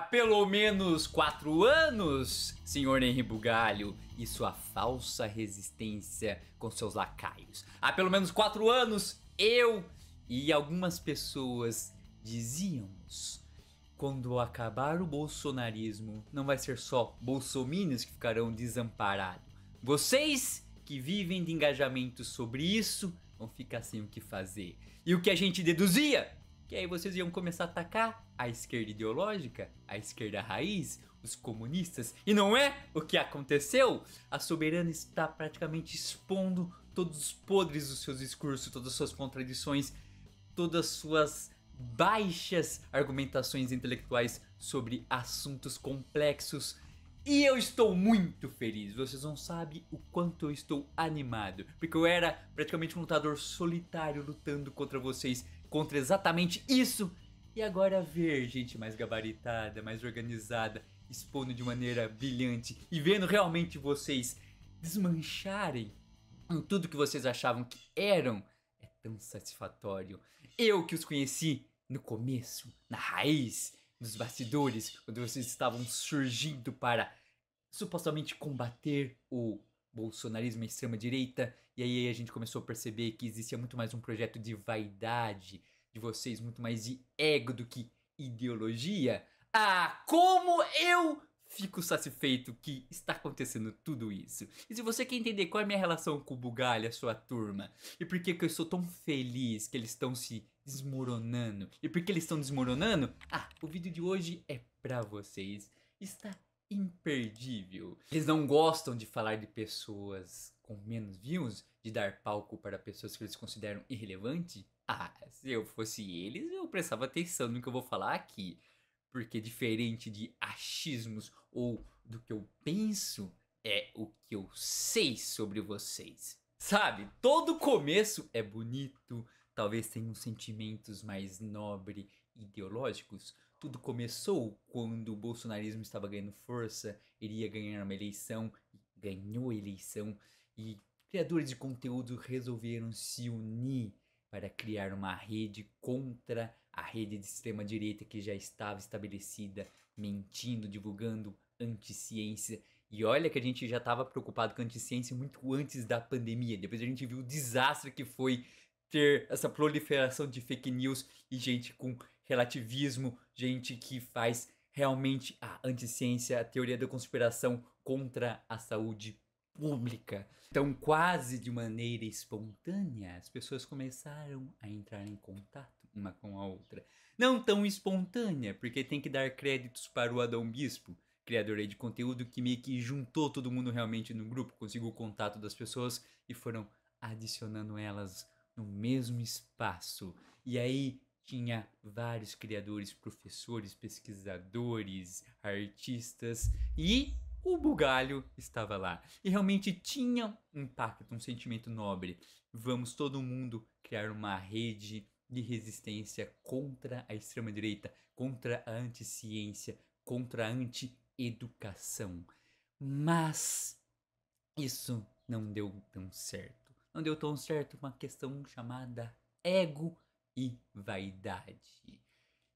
pelo menos 4 anos, senhor Henri Bugalho e sua falsa resistência com seus lacaios. Há pelo menos 4 anos, eu e algumas pessoas dizíamos: quando acabar o bolsonarismo, não vai ser só bolsominions que ficarão desamparados. Vocês que vivem de engajamento sobre isso vão ficar sem o que fazer. E o que a gente deduzia? Que aí vocês iam começar a atacar a esquerda ideológica, a esquerda raiz, os comunistas. E não é o que aconteceu. A Soberana está praticamente expondo todos os podres dos seus discursos, todas as suas contradições, todas as suas baixas argumentações intelectuais sobre assuntos complexos. E eu estou muito feliz, vocês não sabem o quanto eu estou animado, porque eu era praticamente um lutador solitário lutando contra vocês, contra exatamente isso. E agora ver gente mais gabaritada, mais organizada, expondo de maneira brilhante e vendo realmente vocês desmancharem em tudo que vocês achavam que eram, é tão satisfatório. Eu que os conheci no começo, na raiz, nos bastidores, quando vocês estavam surgindo para supostamente combater o bolsonarismo e a extrema-direita, e aí a gente começou a perceber que existia muito mais um projeto de vaidade de vocês, muito mais de ego do que ideologia. Ah, como eu fico satisfeito que está acontecendo tudo isso. E se você quer entender qual é a minha relação com o Bugalho, a sua turma, e por que eu sou tão feliz que eles estão se desmoronando, e por que eles estão desmoronando, o vídeo de hoje é pra vocês. Está imperdível. Eles não gostam de falar de pessoas com menos views, de dar palco para pessoas que eles consideram irrelevantes. Se eu fosse eles, eu prestava atenção no que eu vou falar aqui. Porque diferente de achismos ou do que eu penso, é o que eu sei sobre vocês. Sabe, todo começo é bonito, talvez tenha uns sentimentos mais nobres, ideológicos. Tudo começou quando o bolsonarismo estava ganhando força, iria ganhar uma eleição, ganhou a eleição, e criadores de conteúdo resolveram se unir para criar uma rede contra a rede de extrema-direita que já estava estabelecida, mentindo, divulgando anti-ciência. E olha que a gente já estava preocupado com anti-ciência muito antes da pandemia. Depois a gente viu o desastre que foi ter essa proliferação de fake news e gente com relativismo, gente que faz realmente a anti-ciência, a teoria da conspiração contra a saúde pública. Então, quase de maneira espontânea, as pessoas começaram a entrar em contato uma com a outra. Não tão espontânea, porque tem que dar créditos para o Adão Bispo, criador aí de conteúdo, que meio que juntou todo mundo realmente no grupo, conseguiu o contato das pessoas e foram adicionando elas no mesmo espaço. E aí tinha vários criadores, professores, pesquisadores, artistas, e o Bugalho estava lá. E realmente tinha um impacto, um sentimento nobre. Vamos todo mundo criar uma rede de resistência contra a extrema-direita, contra a anti-ciência, contra a anti-educação. Mas isso não deu tão certo. Não deu tão certo uma questão chamada ego e vaidade.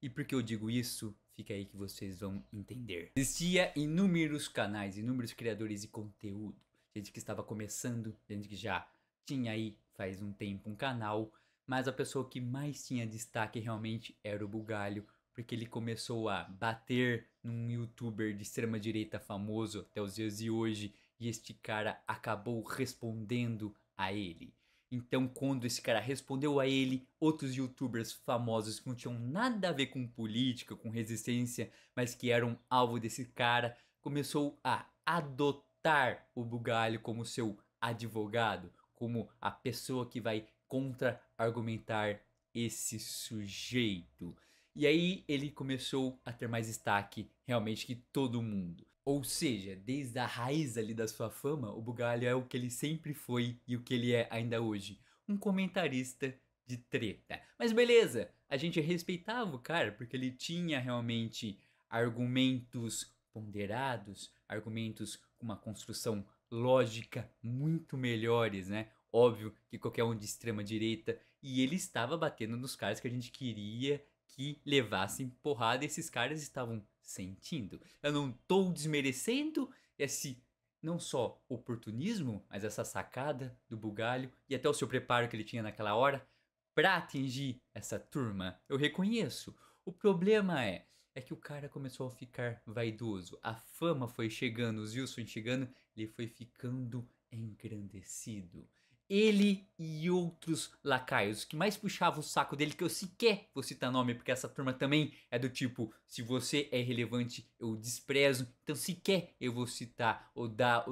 E por que eu digo isso? Fica aí que vocês vão entender. Existia inúmeros canais, inúmeros criadores de conteúdo. Gente que estava começando, gente que já tinha aí faz um tempo um canal. Mas a pessoa que mais tinha destaque realmente era o Bugalho, porque ele começou a bater num youtuber de extrema direita famoso até os dias de hoje, e este cara acabou respondendo a ele. Então, quando esse cara respondeu a ele, outros youtubers famosos que não tinham nada a ver com política, com resistência, mas que eram alvo desse cara, começou a adotar o Bugalho como seu advogado, como a pessoa que vai contra-argumentar esse sujeito. E aí ele começou a ter mais destaque realmente que todo mundo. Ou seja, desde a raiz ali da sua fama, o Bugalho é o que ele sempre foi e o que ele é ainda hoje. Um comentarista de treta. Mas beleza, a gente respeitava o cara porque ele tinha realmente argumentos ponderados, argumentos com uma construção lógica muito melhores, né? Óbvio que qualquer um de extrema direita, e ele estava batendo nos caras que a gente queria que levassem porrada, esses caras estavam sentindo. Eu não tô desmerecendo esse não só oportunismo, mas essa sacada do bugalho e até o seu preparo que ele tinha naquela hora para atingir essa turma. Eu reconheço. O problema é que o cara começou a ficar vaidoso. A fama foi chegando, os views foi chegando, ele foi ficando engrandecido. Ele e outros lacaios que mais puxavam o saco dele, que eu sequer vou citar nome, porque essa turma também é do tipo, se você é relevante, eu desprezo, então sequer eu vou citar ou dar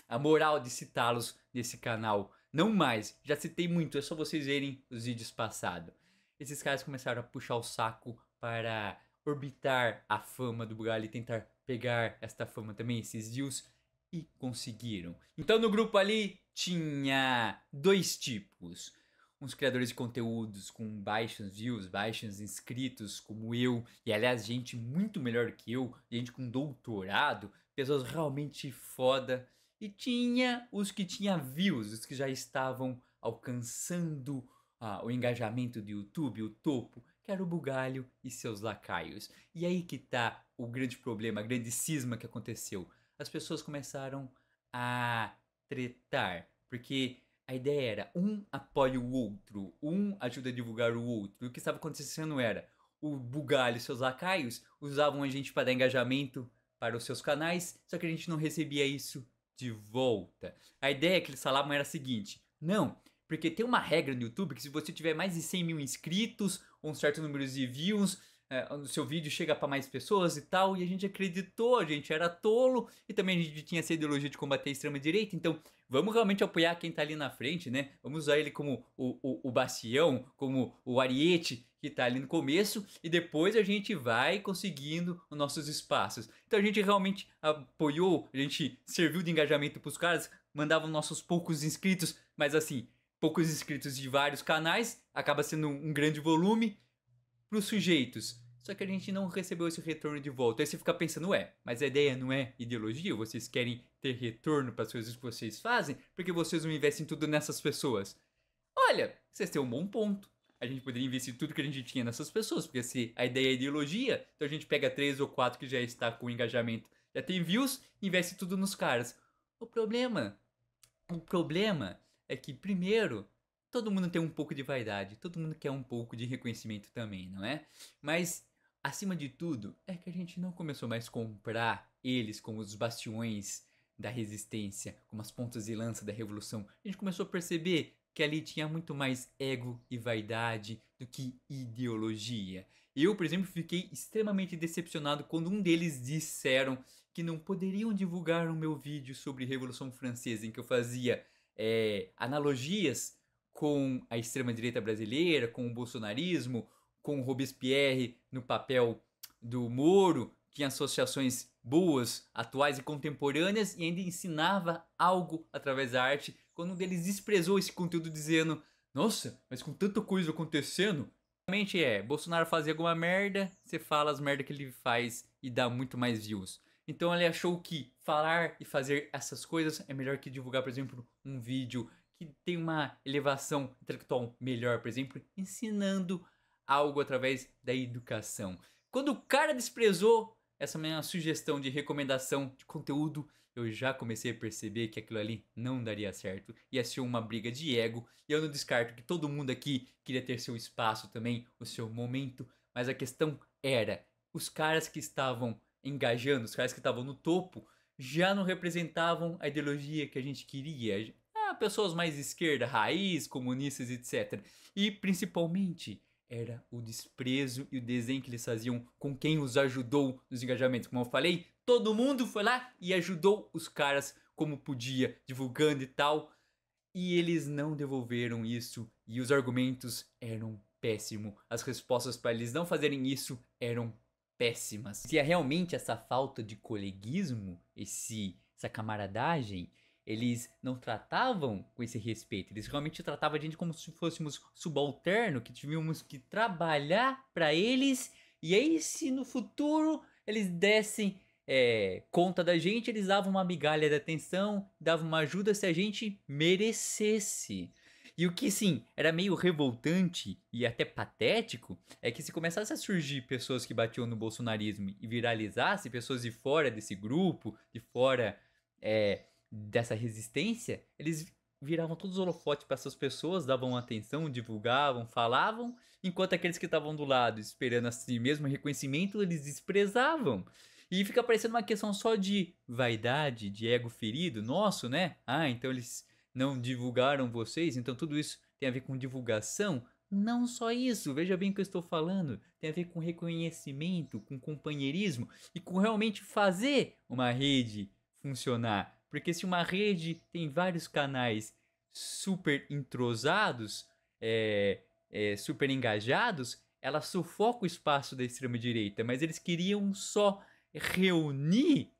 a moral de citá-los nesse canal. Não mais, já citei muito, é só vocês verem os vídeos passados. Esses caras começaram a puxar o saco para orbitar a fama do bugalho e tentar pegar esta fama também, esses views, e conseguiram. Então no grupo ali tinha dois tipos. Uns criadores de conteúdos com baixos views, baixos inscritos, como eu, e aliás, gente muito melhor que eu, gente com doutorado, pessoas realmente foda. E tinha os que tinham views, os que já estavam alcançando o engajamento do YouTube, o topo, que era o bugalho e seus lacaios. E aí que tá o grande problema, a grande cisma que aconteceu. As pessoas começaram a tretar, porque a ideia era um apoia o outro, um ajuda a divulgar o outro. E o que estava acontecendo era o bugalho e seus lacaios usavam a gente para dar engajamento para os seus canais, só que a gente não recebia isso de volta. A ideia que eles falavam era a seguinte: não, porque tem uma regra no YouTube que se você tiver mais de 100 mil inscritos, ou um certo número de views, o seu vídeo chega para mais pessoas e tal, e a gente acreditou, a gente era tolo, e também a gente tinha essa ideologia de combater a extrema-direita, então vamos realmente apoiar quem tá ali na frente, né? Vamos usar ele como o bastião, como o ariete que tá ali no começo, e depois a gente vai conseguindo os nossos espaços. Então a gente realmente apoiou, a gente serviu de engajamento pros caras, mandavam nossos poucos inscritos, mas assim, poucos inscritos de vários canais, acaba sendo um grande volume pros sujeitos. Só que a gente não recebeu esse retorno de volta. Aí você fica pensando, ué, mas a ideia não é ideologia? Vocês querem ter retorno para as coisas que vocês fazem? Porque vocês não investem tudo nessas pessoas? Olha, vocês têm um bom ponto. A gente poderia investir tudo que a gente tinha nessas pessoas, porque se a ideia é ideologia, então a gente pega 3 ou 4 que já está com engajamento, já tem views, e investe tudo nos caras. O problema é que primeiro, todo mundo tem um pouco de vaidade, todo mundo quer um pouco de reconhecimento também, não é? Mas acima de tudo, é que a gente não começou mais a comprar eles como os bastiões da resistência, como as pontas de lança da revolução. A gente começou a perceber que ali tinha muito mais ego e vaidade do que ideologia. Eu, por exemplo, fiquei extremamente decepcionado quando um deles disseram que não poderiam divulgar o meu vídeo sobre Revolução Francesa, em que eu fazia analogias com a extrema-direita brasileira, com o bolsonarismo, com o Robespierre no papel do Moro, tinha associações boas, atuais e contemporâneas, e ainda ensinava algo através da arte, quando um deles desprezou esse conteúdo dizendo: nossa, mas com tanta coisa acontecendo, realmente Bolsonaro fazia alguma merda, você fala as merdas que ele faz e dá muito mais views. Então ele achou que falar e fazer essas coisas é melhor que divulgar, por exemplo, um vídeo que tem uma elevação intelectual melhor, por exemplo, ensinando algo através da educação. Quando o cara desprezou essa minha sugestão de recomendação de conteúdo, eu já comecei a perceber que aquilo ali não daria certo. Ia ser uma briga de ego. E eu não descarto que todo mundo aqui queria ter seu espaço também, o seu momento. Mas a questão era, os caras que estavam engajando, os caras que estavam no topo, já não representavam a ideologia que a gente queria. Pessoas mais esquerda, raiz, comunistas, etc. E principalmente era o desprezo e o desdém que eles faziam com quem os ajudou nos engajamentos. Como eu falei, todo mundo foi lá e ajudou os caras como podia, divulgando e tal. E eles não devolveram isso e os argumentos eram péssimos. As respostas para eles não fazerem isso eram péssimas. Se é realmente essa falta de coleguismo, essa camaradagem, eles não tratavam com esse respeito, eles realmente tratavam a gente como se fôssemos subalterno, que tínhamos que trabalhar para eles, e aí se no futuro eles dessem conta da gente, eles davam uma migalha de atenção, davam uma ajuda se a gente merecesse. E o que, sim, era meio revoltante e até patético é que se começasse a surgir pessoas que batiam no bolsonarismo e viralizasse pessoas de fora desse grupo, de fora dessa resistência, eles viravam todos os holofotes para essas pessoas, davam atenção, divulgavam, falavam, enquanto aqueles que estavam do lado esperando assim mesmo reconhecimento, eles desprezavam. E fica parecendo uma questão só de vaidade, de ego ferido nosso, né? Ah, então eles não divulgaram vocês, então tudo isso tem a ver com divulgação? Não só isso, veja bem o que eu estou falando. Tem a ver com reconhecimento, com companheirismo e com realmente fazer uma rede funcionar. Porque se uma rede tem vários canais super entrosados, super engajados, ela sufoca o espaço da extrema-direita. Mas eles queriam só reunir,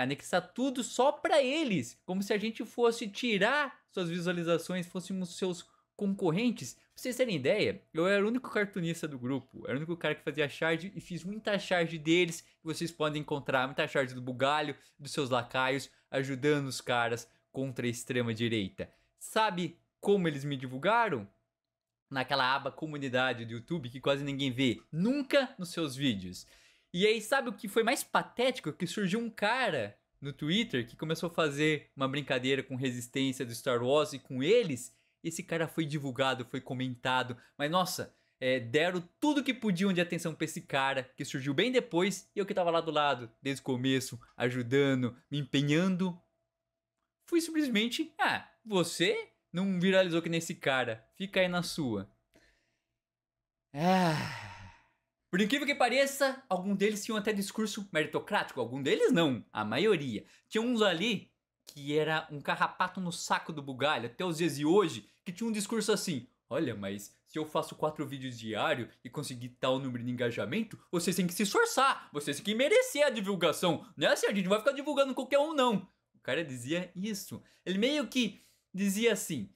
anexar tudo só para eles. Como se a gente fosse tirar suas visualizações, fôssemos seus concorrentes. Pra vocês terem ideia, eu era o único cartunista do grupo, era o único cara que fazia charge e fiz muita charge deles, que vocês podem encontrar, muita charge do Bugalho, dos seus lacaios, ajudando os caras contra a extrema direita. Sabe como eles me divulgaram? Naquela aba comunidade do YouTube que quase ninguém vê, nunca nos seus vídeos. E aí sabe o que foi mais patético? Que surgiu um cara no Twitter que começou a fazer uma brincadeira com resistência do Star Wars e com eles. Esse cara foi divulgado, foi comentado, mas nossa, deram tudo que podiam de atenção pra esse cara, que surgiu bem depois, e eu que tava lá do lado, desde o começo, ajudando, me empenhando. Fui simplesmente, você não viralizou que nesse cara, fica aí na sua. Por incrível que pareça, algum deles tinham até discurso meritocrático, algum deles não, a maioria. Tinha uns ali que era um carrapato no saco do Bugalho, até os dias de hoje, que tinha um discurso assim: olha, mas se eu faço 4 vídeos diários e conseguir tal número de engajamento, vocês têm que se esforçar, vocês têm que merecer a divulgação, não é assim, a gente não vai ficar divulgando qualquer um não. O cara dizia isso, ele meio que dizia assim: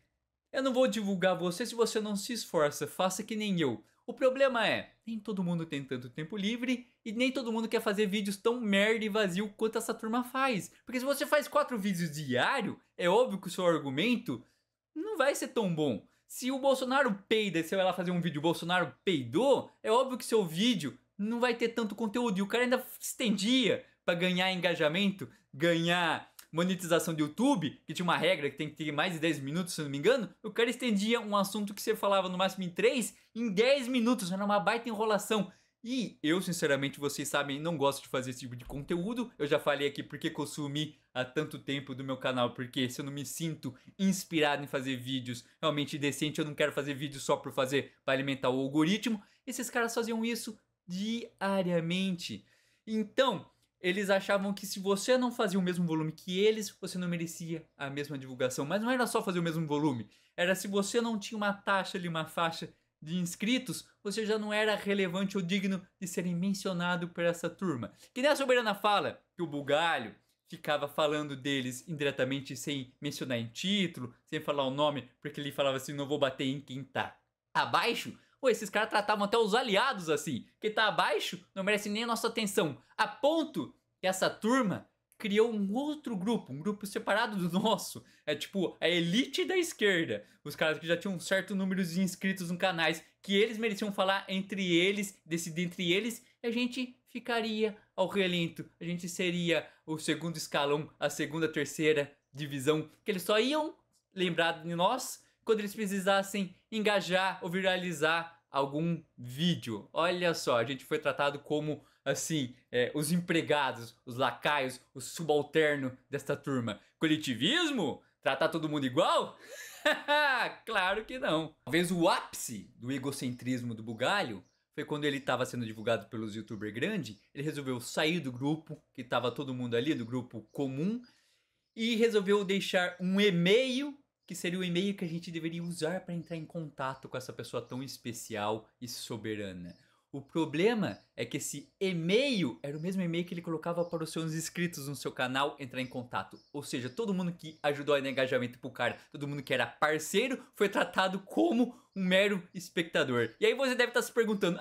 eu não vou divulgar você se você não se esforça, faça que nem eu. O problema é, nem todo mundo tem tanto tempo livre e nem todo mundo quer fazer vídeos tão merda e vazio quanto essa turma faz. Porque se você faz 4 vídeos diário, é óbvio que o seu argumento não vai ser tão bom. Se o Bolsonaro peida e você vai lá fazer um vídeo, o Bolsonaro peidou, é óbvio que seu vídeo não vai ter tanto conteúdo. E o cara ainda estendia para ganhar engajamento, ganhar monetização do YouTube, que tinha uma regra que tem que ter mais de 10 minutos, se não me engano. O cara estendia um assunto que você falava no máximo em 3, em 10 minutos, era uma baita enrolação. E eu, sinceramente, vocês sabem, não gosto de fazer esse tipo de conteúdo. Eu já falei aqui porque consumi há tanto tempo do meu canal, porque se eu não me sinto inspirado em fazer vídeos realmente decentes, eu não quero fazer vídeos só por fazer, para alimentar o algoritmo. Esses caras faziam isso diariamente. Então, eles achavam que se você não fazia o mesmo volume que eles, você não merecia a mesma divulgação. Mas não era só fazer o mesmo volume. Era se você não tinha uma taxa ali, uma faixa de inscritos, você já não era relevante ou digno de serem mencionado por essa turma. Que nem a Soberana fala, que o Bugalho ficava falando deles indiretamente sem mencionar em título, sem falar o nome, porque ele falava assim, não vou bater em quem tá abaixo. Pô, esses caras tratavam até os aliados assim. Quem tá abaixo não merece nem a nossa atenção. A ponto que essa turma criou um outro grupo, um grupo separado do nosso. É tipo a elite da esquerda. Os caras que já tinham um certo número de inscritos nos canais, que eles mereciam falar entre eles, decidir entre eles, e a gente ficaria ao relento. A gente seria o segundo escalão, a segunda, terceira divisão, que eles só iam lembrar de nós quando eles precisassem engajar ou viralizar algum vídeo. Olha só, a gente foi tratado como, assim, os empregados, os lacaios, os subalternos desta turma. Coletivismo? Tratar todo mundo igual? Claro que não. Talvez o ápice do egocentrismo do Bugalho foi quando ele estava sendo divulgado pelos youtubers grandes. Ele resolveu sair do grupo, que estava todo mundo ali, do grupo comum, e resolveu deixar um e-mail, que seria o e-mail que a gente deveria usar para entrar em contato com essa pessoa tão especial e soberana. O problema é que esse e-mail era o mesmo e-mail que ele colocava para os seus inscritos no seu canal entrar em contato. Ou seja, todo mundo que ajudou a dar engajamento pro cara, todo mundo que era parceiro, foi tratado como um mero espectador. E aí você deve estar se perguntando,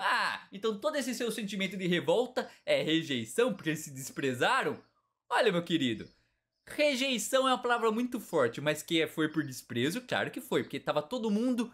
então todo esse seu sentimento de revolta é rejeição porque eles se desprezaram? Olha, meu querido, rejeição é uma palavra muito forte, mas que foi por desprezo, claro que foi, porque tava todo mundo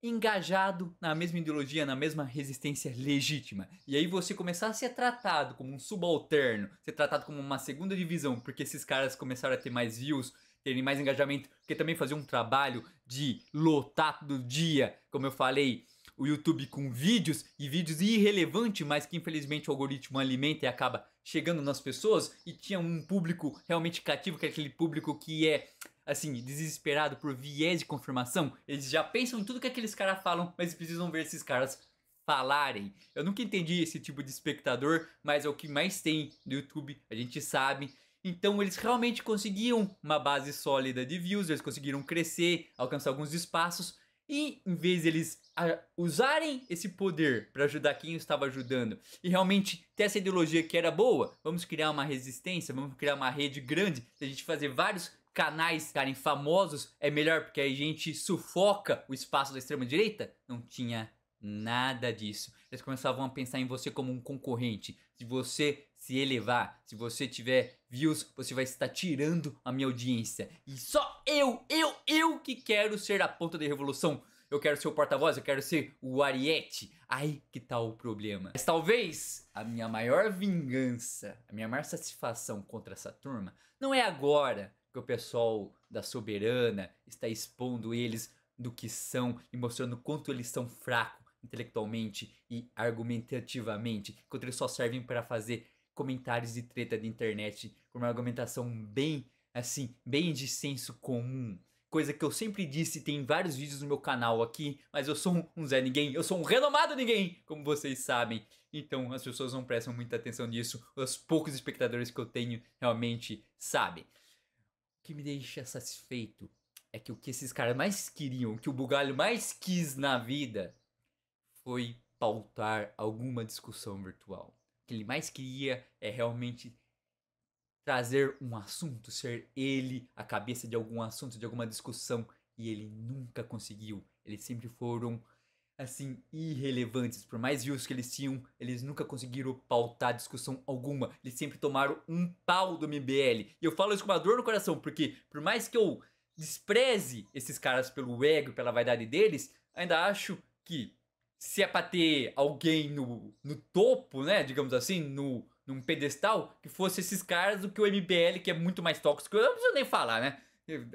engajado na mesma ideologia, na mesma resistência legítima. E aí você começar a ser tratado como um subalterno, ser tratado como uma segunda divisão, porque esses caras começaram a ter mais views, terem mais engajamento, porque também faziam um trabalho de lotar todo dia, como eu falei, o YouTube com vídeos e vídeos irrelevantes, mas que infelizmente o algoritmo alimenta e acaba chegando nas pessoas, e tinha um público realmente cativo, que é aquele público que é assim, desesperado por viés de confirmação. Eles já pensam em tudo que aqueles caras falam, mas precisam ver esses caras falarem. Eu nunca entendi esse tipo de espectador, mas é o que mais tem no YouTube, a gente sabe. Então eles realmente conseguiam uma base sólida de views, eles conseguiram crescer, alcançar alguns espaços. E em vez de eles usarem esse poder para ajudar quem estava ajudando e realmente ter essa ideologia que era boa, vamos criar uma resistência, vamos criar uma rede grande, se a gente fazer vários canais ficarem famosos, é melhor porque aí a gente sufoca o espaço da extrema direita? Não tinha nada disso. Eles começavam a pensar em você como um concorrente. Se você se elevar, se você tiver views, você vai estar tirando a minha audiência. E só eu que quero ser a ponta da revolução. Eu quero ser o porta-voz, eu quero ser o Ariete. Aí que tá o problema. Mas talvez a minha maior vingança, a minha maior satisfação contra essa turma, não é agora que o pessoal da Soberana está expondo eles do que são e mostrando quanto eles são fracos intelectualmente e argumentativamente, quanto eles só servem para fazer comentários de treta de internet com uma argumentação bem, assim, bem de senso comum. Coisa que eu sempre disse, tem vários vídeos no meu canal aqui, mas eu sou um Zé Ninguém, eu sou um renomado ninguém, como vocês sabem. Então as pessoas não prestam muita atenção nisso, os poucos espectadores que eu tenho realmente sabem. O que me deixa satisfeito é que o que esses caras mais queriam, o que o Bugalho mais quis na vida, foi pautar alguma discussão virtual. O que ele mais queria é realmente trazer um assunto, ser ele a cabeça de algum assunto, de alguma discussão, e ele nunca conseguiu. Eles sempre foram, assim, irrelevantes. Por mais views que eles tinham, eles nunca conseguiram pautar discussão alguma. Eles sempre tomaram um pau do MBL. E eu falo isso com uma dor no coração, porque por mais que eu despreze esses caras pelo ego, pela vaidade deles, ainda acho que se é pra ter alguém no topo, né, digamos assim, num pedestal, que fosse esses caras do que o MBL, que é muito mais tóxico. Eu não preciso nem falar, né?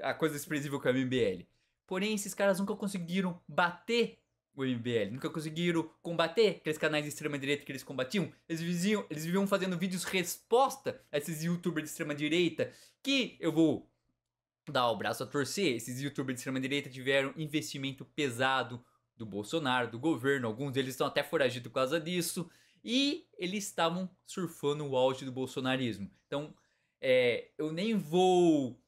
A coisa desprezível que é o MBL. Porém, esses caras nunca conseguiram bater o MBL, nunca conseguiram combater aqueles canais de extrema direita que eles combatiam. Eles viviam fazendo vídeos resposta a esses youtubers de extrema direita, que eu vou dar o braço a torcer. Esses youtubers de extrema direita tiveram investimento pesado do Bolsonaro, do governo, alguns deles estão até foragidos por causa disso, e eles estavam surfando o auge do bolsonarismo. Então, eu nem vou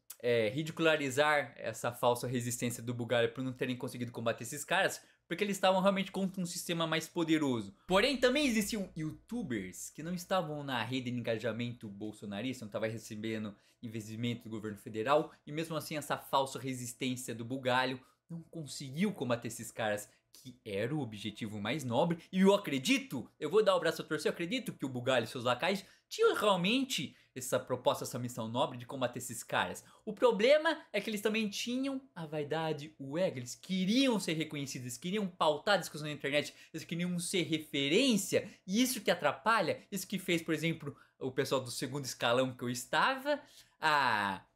ridicularizar essa falsa resistência do Bugalho por não terem conseguido combater esses caras, porque eles estavam realmente contra um sistema mais poderoso. Porém, também existiam youtubers que não estavam na rede de engajamento bolsonarista, não estavam recebendo investimento do governo federal, e mesmo assim essa falsa resistência do Bugalho não conseguiu combater esses caras, que era o objetivo mais nobre. E eu acredito, eu vou dar o braço a torcer, eu acredito que o Bugalho e seus lacaios tinham realmente essa proposta, essa missão nobre de combater esses caras. O problema é que eles também tinham a vaidade, o ego, eles queriam ser reconhecidos, eles queriam pautar a discussão na internet, eles queriam ser referência, e isso que atrapalha, isso que fez, por exemplo, o pessoal do segundo escalão que eu estava,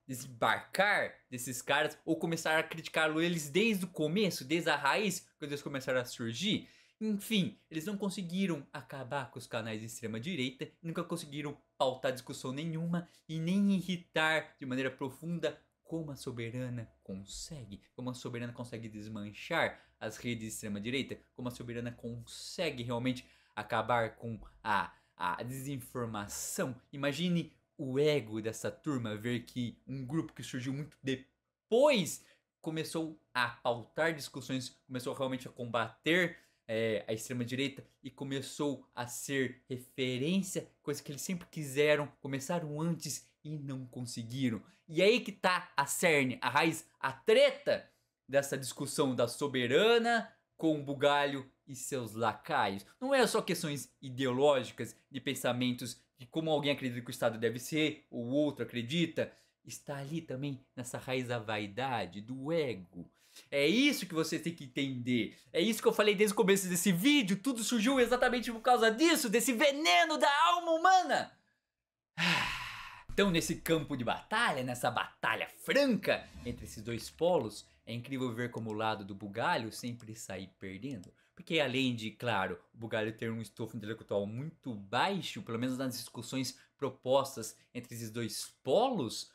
desembarcar desses caras ou começar a criticá-lo eles desde o começo, desde a raiz, quando eles começaram a surgir. Enfim, eles não conseguiram acabar com os canais de extrema direita, nunca conseguiram pautar discussão nenhuma e nem irritar de maneira profunda como a Soberana consegue. Como a Soberana consegue desmanchar as redes de extrema direita, como a Soberana consegue realmente acabar com a desinformação. Imagine o ego dessa turma ver que um grupo que surgiu muito depois começou a pautar discussões, começou realmente a combater a extrema direita e começou a ser referência, coisa que eles sempre quiseram, começaram antes e não conseguiram. E aí que tá a cerne, a raiz, a treta dessa discussão da Soberana com o Bugalho e seus lacaios. Não é só questões ideológicas, de pensamentos de como alguém acredita que o Estado deve ser, o outro acredita, está ali também nessa raiz da vaidade, do ego. É isso que você tem que entender. É isso que eu falei desde o começo desse vídeo. Tudo surgiu exatamente por causa disso, desse veneno da alma humana. Então, nesse campo de batalha, nessa batalha franca entre esses dois polos, é incrível ver como o lado do bugalho sempre sai perdendo. Porque além de, claro, o bugalho ter um estofo intelectual muito baixo, pelo menos nas discussões propostas entre esses dois polos,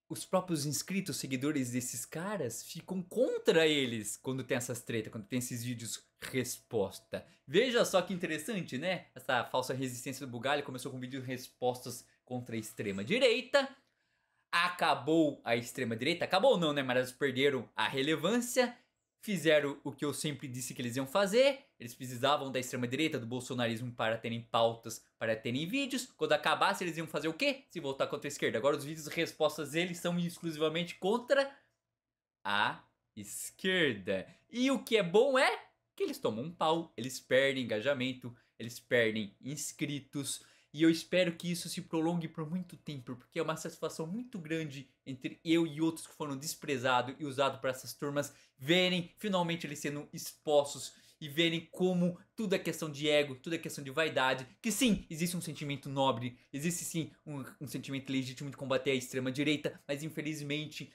os próprios inscritos, seguidores desses caras, ficam contra eles quando tem essas tretas, quando tem esses vídeos resposta. Veja só que interessante, né? Essa falsa resistência do bugalho começou com vídeos respostas contra a extrema direita. Acabou a extrema direita, acabou não, né? Mas eles perderam a relevância. Fizeram o que eu sempre disse que eles iam fazer. Eles precisavam da extrema direita, do bolsonarismo para terem pautas, para terem vídeos. Quando acabasse eles iam fazer o quê? Se voltar contra a esquerda. Agora os vídeos de respostas deles são exclusivamente contra a esquerda. E o que é bom é que eles tomam um pau, eles perdem engajamento, eles perdem inscritos. E eu espero que isso se prolongue por muito tempo, porque é uma satisfação muito grande entre eu e outros que foram desprezados e usados por essas turmas verem finalmente eles sendo expostos e verem como tudo é questão de ego, tudo é questão de vaidade. Que sim, existe um sentimento nobre, existe sim um sentimento legítimo de combater a extrema direita, mas infelizmente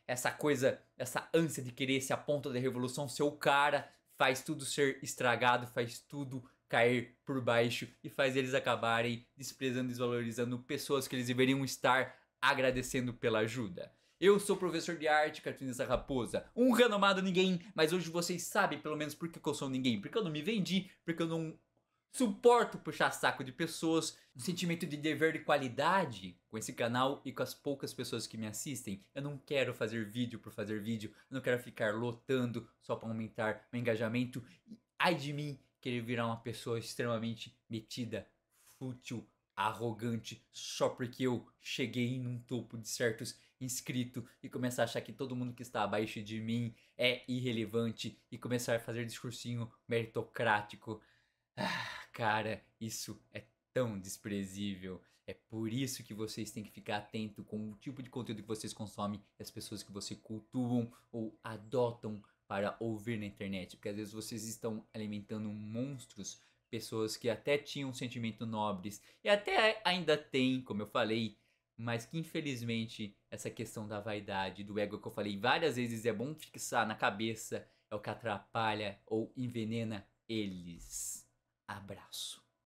essa coisa, essa ânsia de querer ser a ponta da revolução, ser o cara, faz tudo ser estragado, faz tudo cair por baixo e faz eles acabarem desprezando e desvalorizando pessoas que eles deveriam estar agradecendo pela ajuda. Eu sou o professor de arte, cartunista Raposa, um renomado ninguém, mas hoje vocês sabem pelo menos por que eu sou ninguém, porque eu não me vendi, porque eu não suporto puxar saco de pessoas, um sentimento de dever e qualidade com esse canal e com as poucas pessoas que me assistem. Eu não quero fazer vídeo por fazer vídeo, eu não quero ficar lotando só para aumentar meu engajamento. E ai de mim querer virar uma pessoa extremamente metida, fútil, arrogante, só porque eu cheguei num topo de certos inscritos e começar a achar que todo mundo que está abaixo de mim é irrelevante e começar a fazer discursinho meritocrático. Cara, isso é tão desprezível. É por isso que vocês têm que ficar atento com o tipo de conteúdo que vocês consomem e as pessoas que vocês cultuam ou adotam para ouvir na internet. Porque às vezes vocês estão alimentando monstros, pessoas que até tinham sentimentos nobres e até ainda têm, como eu falei, mas que infelizmente essa questão da vaidade, do ego que eu falei várias vezes é bom fixar na cabeça, é o que atrapalha ou envenena eles. Abraço.